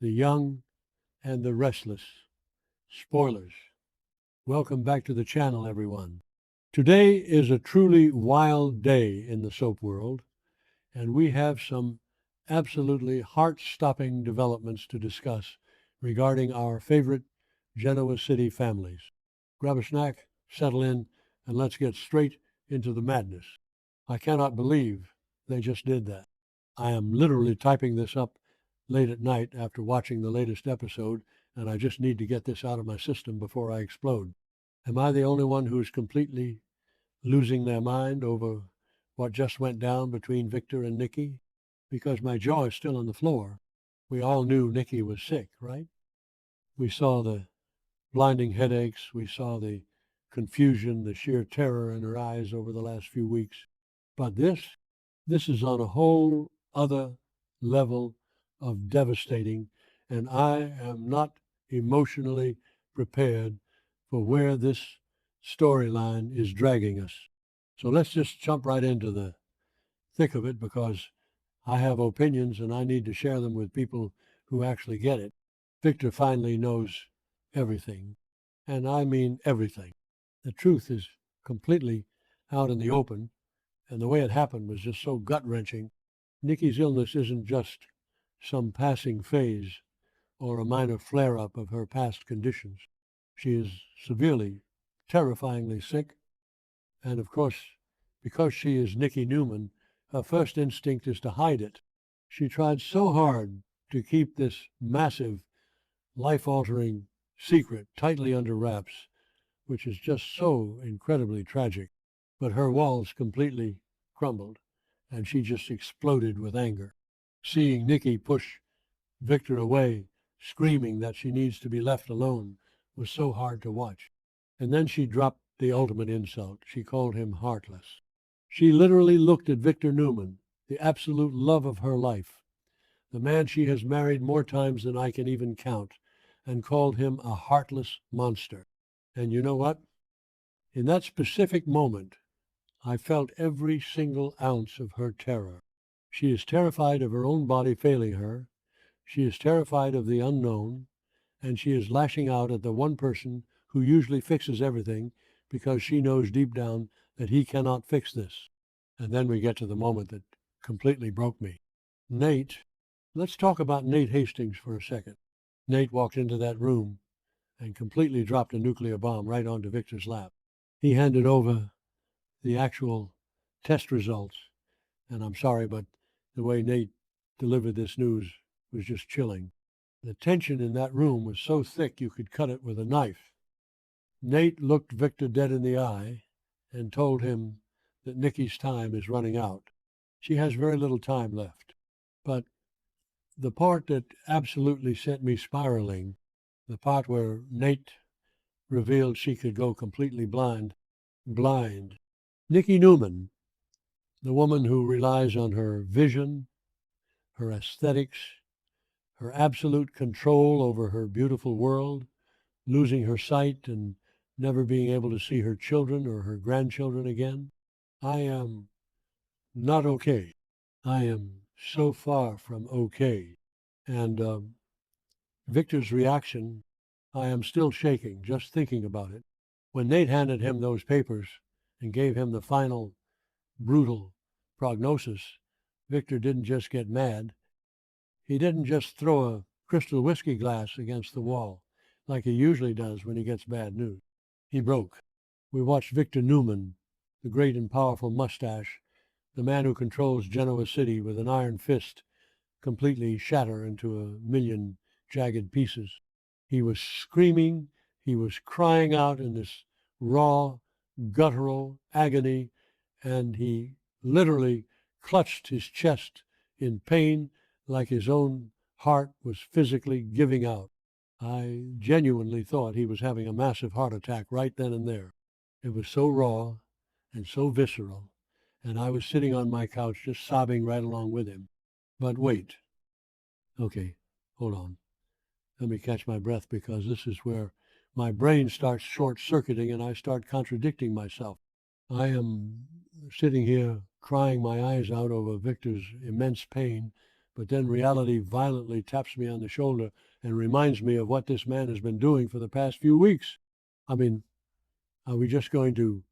The Young and the Restless. Spoilers. Welcome back to the channel, everyone. Today is a truly wild day in the soap world, and we have some absolutely heart-stopping developments to discuss regarding our favorite Genoa City families. Grab a snack, settle in, and let's get straight into the madness. I cannot believe they just did that. I am literally typing this up late at night after watching the latest episode, and I just need to get this out of my system before I explode. Am I the only one who is completely losing their mind over what just went down between Victor and Nikki? Because my jaw is still on the floor. We all knew Nikki was sick, right? We saw the blinding headaches. We saw the confusion, the sheer terror in her eyes over the last few weeks. But this is on a whole other level of devastating, and I am not emotionally prepared for where this storyline is dragging us. So let's just jump right into the thick of it, because I have opinions and I need to share them with people who actually get it. Victor finally knows everything, and I mean everything. The truth is completely out in the open, and the way it happened was just so gut-wrenching. Nikki's illness isn't just some passing phase or a minor flare-up of her past conditions. She is severely, terrifyingly sick, and of course, because she is Nikki Newman, her first instinct is to hide it. She tried so hard to keep this massive, life-altering secret tightly under wraps, which is just so incredibly tragic. But her walls completely crumbled, and she just exploded with anger. Seeing Nikki push Victor away, screaming that she needs to be left alone, was so hard to watch. And then she dropped the ultimate insult. She called him heartless. She literally looked at Victor Newman, the absolute love of her life, the man she has married more times than I can even count, and called him a heartless monster. And you know what? In that specific moment, I felt every single ounce of her terror. She is terrified of her own body failing her. She is terrified of the unknown, and she is lashing out at the one person who usually fixes everything, because she knows deep down that he cannot fix this. And then we get to the moment that completely broke me. Nate, let's talk about Nate Hastings for a second. Nate walked into that room and completely dropped a nuclear bomb right onto Victor's lap. He handed over the actual test results, and I'm sorry, but the way Nate delivered this news was just chilling. The tension in that room was so thick you could cut it with a knife. Nate looked Victor dead in the eye and told him that Nikki's time is running out. She has very little time left. But the part that absolutely sent me spiraling, the part where Nate revealed she could go completely blind. Nikki Newman, the woman who relies on her vision, her aesthetics, her absolute control over her beautiful world, losing her sight and never being able to see her children or her grandchildren again. I am not okay. I am so far from okay. And Victor's reaction, I am still shaking just thinking about it. When Nate handed him those papers and gave him the final brutal prognosis, Victor didn't just get mad. He didn't just throw a crystal whiskey glass against the wall like he usually does when he gets bad news. He broke. We watched Victor Newman, the great and powerful mustache, the man who controls Genoa City with an iron fist, completely shatter into a million jagged pieces. He was screaming, he was crying out in this raw, guttural agony, and he literally clutched his chest in pain like his own heart was physically giving out. I genuinely thought he was having a massive heart attack right then and there. It was so raw and so visceral, and I was sitting on my couch just sobbing right along with him. But wait. Okay, hold on. Let me catch my breath, because this is where my brain starts short-circuiting and I start contradicting myself. I am sitting here crying my eyes out over Victor's immense pain, but then reality violently taps me on the shoulder and reminds me of what this man has been doing for the past few weeks. I mean, are we just going to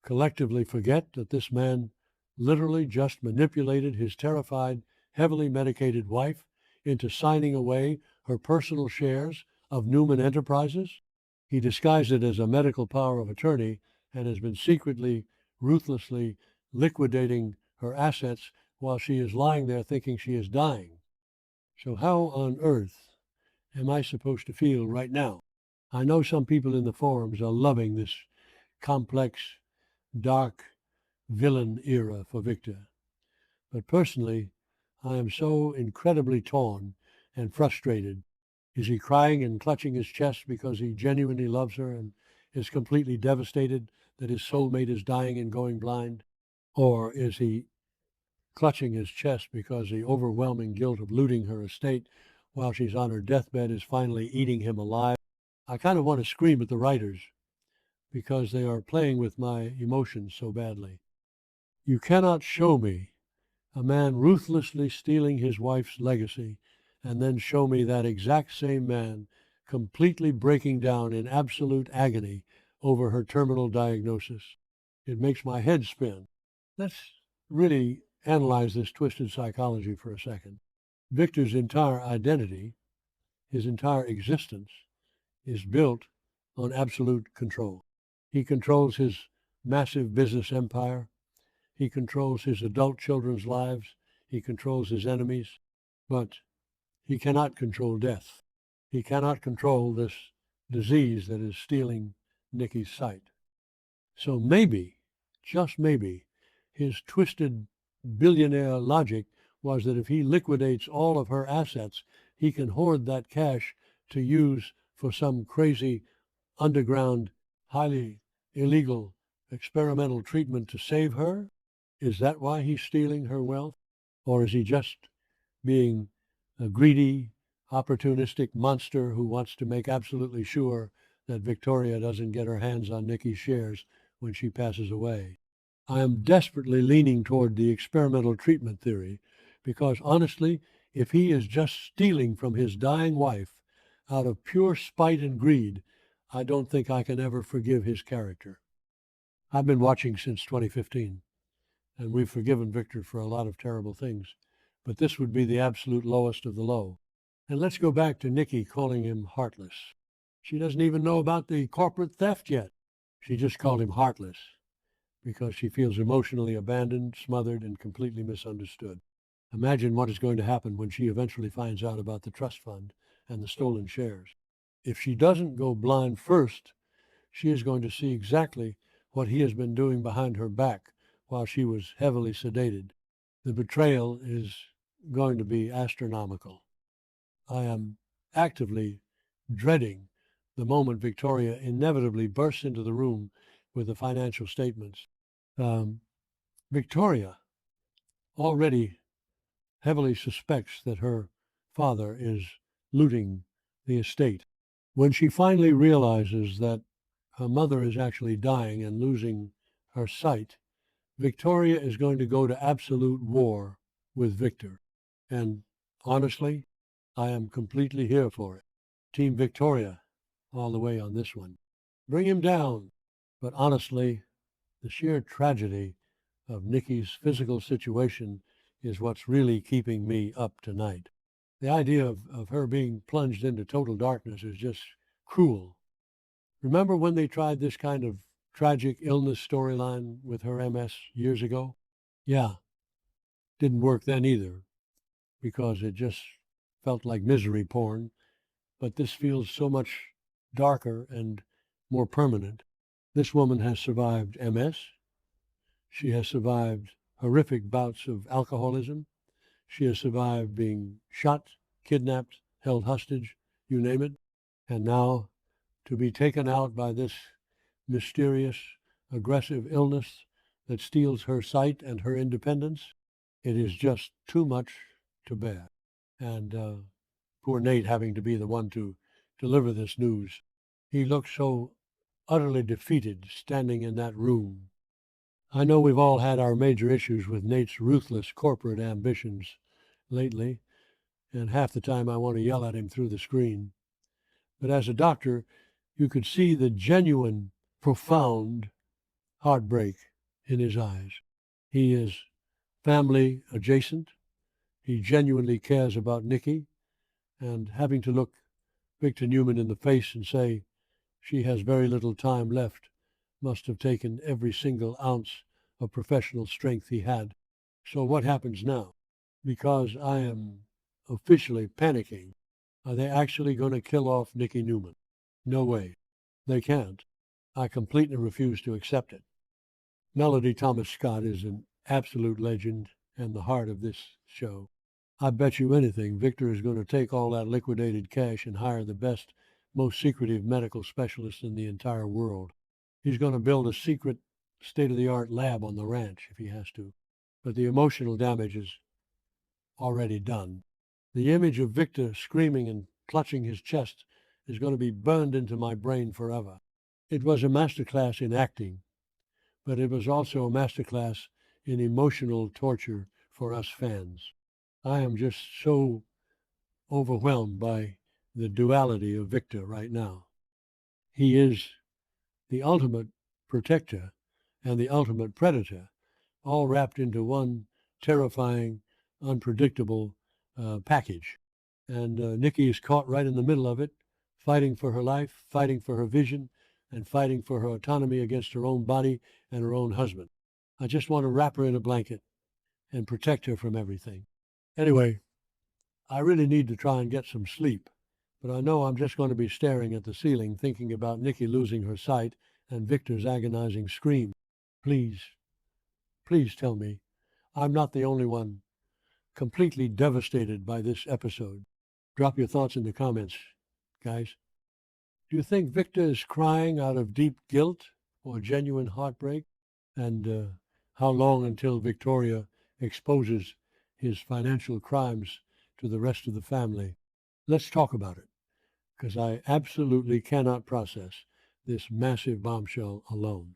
collectively forget that this man literally just manipulated his terrified, heavily medicated wife into signing away her personal shares of Newman Enterprises? He disguised it as a medical power of attorney and has been secretly, ruthlessly liquidating her assets while she is lying there thinking she is dying. So how on earth am I supposed to feel right now? I know some people in the forums are loving this complex, dark villain era for Victor. But personally, I am so incredibly torn and frustrated. Is he crying and clutching his chest because he genuinely loves her and is completely devastated that his soulmate is dying and going blind? Or is he clutching his chest because the overwhelming guilt of looting her estate while she's on her deathbed is finally eating him alive? I kind of want to scream at the writers because they are playing with my emotions so badly. You cannot show me a man ruthlessly stealing his wife's legacy and then show me that exact same man completely breaking down in absolute agony over her terminal diagnosis. It makes my head spin. Let's really analyze this twisted psychology for a second. Victor's entire identity, his entire existence, is built on absolute control. He controls his massive business empire. He controls his adult children's lives. He controls his enemies. But he cannot control death. He cannot control this disease that is stealing Nikki's sight. So maybe, just maybe, his twisted billionaire logic was that if he liquidates all of her assets, he can hoard that cash to use for some crazy underground, highly illegal experimental treatment to save her? Is that why he's stealing her wealth? Or is he just being a greedy, opportunistic monster who wants to make absolutely sure that Victoria doesn't get her hands on Nikki's shares when she passes away? I am desperately leaning toward the experimental treatment theory because, honestly, if he is just stealing from his dying wife out of pure spite and greed, I don't think I can ever forgive his character. I've been watching since 2015, and we've forgiven Victor for a lot of terrible things, but this would be the absolute lowest of the low. And let's go back to Nikki calling him heartless. She doesn't even know about the corporate theft yet. She just called him heartless because she feels emotionally abandoned, smothered, and completely misunderstood. Imagine what is going to happen when she eventually finds out about the trust fund and the stolen shares. If she doesn't go blind first, she is going to see exactly what he has been doing behind her back while she was heavily sedated. The betrayal is going to be astronomical. I am actively dreading the moment Victoria inevitably bursts into the room with the financial statements. Victoria already heavily suspects that her father is looting the estate. When she finally realizes that her mother is actually dying and losing her sight, Victoria is going to go to absolute war with Victor. And honestly, I am completely here for it. Team Victoria all the way on this one. Bring him down. But honestly, the sheer tragedy of Nikki's physical situation is what's really keeping me up tonight. The idea of her being plunged into total darkness is just cruel. Remember when they tried this kind of tragic illness storyline with her MS years ago? Yeah, didn't work then either because it just felt like misery porn. But this feels so much darker and more permanent. This woman has survived MS. She has survived horrific bouts of alcoholism. She has survived being shot, kidnapped, held hostage, you name it. And now to be taken out by this mysterious, aggressive illness that steals her sight and her independence, it is just too much to bear. And poor Nate having to be the one to deliver this news. He looked so utterly defeated standing in that room. I know we've all had our major issues with Nate's ruthless corporate ambitions, lately, and half the time I want to yell at him through the screen. But as a doctor, you could see the genuine, profound heartbreak in his eyes. He is family adjacent. He genuinely cares about Nikki, and having to look Victor Newman in the face and say she has very little time left must have taken every single ounce of professional strength he had. So what happens now? Because I am officially panicking, are they actually going to kill off Nikki Newman? No way. They can't. I completely refuse to accept it. Melody Thomas Scott is an absolute legend and the heart of this show. I bet you anything Victor is going to take all that liquidated cash and hire the best, most secretive medical specialist in the entire world. He's going to build a secret, state-of-the-art lab on the ranch if he has to. But the emotional damage is already done. The image of Victor screaming and clutching his chest is going to be burned into my brain forever. It was a masterclass in acting, but it was also a masterclass in emotional torture for us fans. I am just so overwhelmed by the duality of Victor right now. He is the ultimate protector and the ultimate predator, all wrapped into one terrifying, unpredictable package. And Nikki is caught right in the middle of it, fighting for her life, fighting for her vision, and fighting for her autonomy against her own body and her own husband. I just want to wrap her in a blanket and protect her from everything. Anyway, I really need to try and get some sleep, but I know I'm just going to be staring at the ceiling thinking about Nikki losing her sight and Victor's agonizing scream. Please, please tell me I'm not the only one completely devastated by this episode. Drop your thoughts in the comments, guys. Do you think Victor is crying out of deep guilt or genuine heartbreak? And how long until Victoria exposes his financial crimes to the rest of the family? Let's talk about it, because I absolutely cannot process this massive bombshell alone.